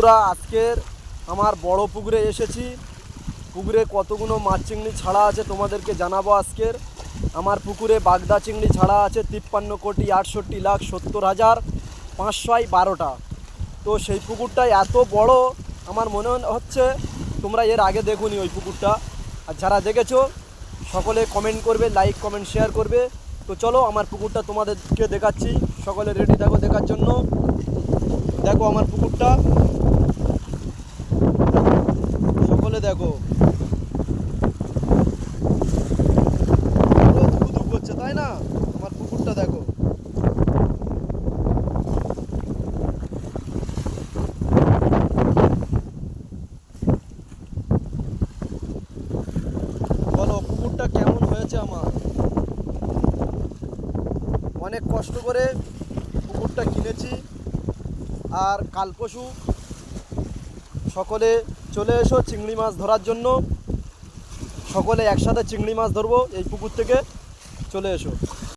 বন্ধুরা, আজকের আমার বড় পুকুরে এসেছি। পুকুরে কতগুলো মাছ চিংড়ি ছাড়া আছে তোমাদেরকে জানাবো। আজকের আমার পুকুরে বাগদা চিংড়ি ছাড়া আছে 53,68,70,512টা। তো সেই পুকুরটা এত বড়, আমার মনে হচ্ছে তোমরা এর আগে দেখোনি ওই পুকুরটা। আর যারা দেখেছো সকলে কমেন্ট করবে, লাইক কমেন্ট শেয়ার করবে। তো চলো আমার পুকুরটা তোমাদেরকে দেখাচ্ছি। সকলে রেডি থাকো দেখার জন্য। দেখো আমার পুকুরটা, সকলে দেখো। পুরো ধুকু করছে, তাই না? আমার পুকুরটা দেখো। বলো পুকুরটা কেমন হয়েছে আমার। অনেক কষ্ট করে পুকুরটা কিনেছি। আর কাল পরশু সকলে চলে এসো চিংড়ি মাছ ধরার জন্য। সকলে একসাথে চিংড়ি মাছ ধরবো, এই পুকুর থেকে চলে এসো।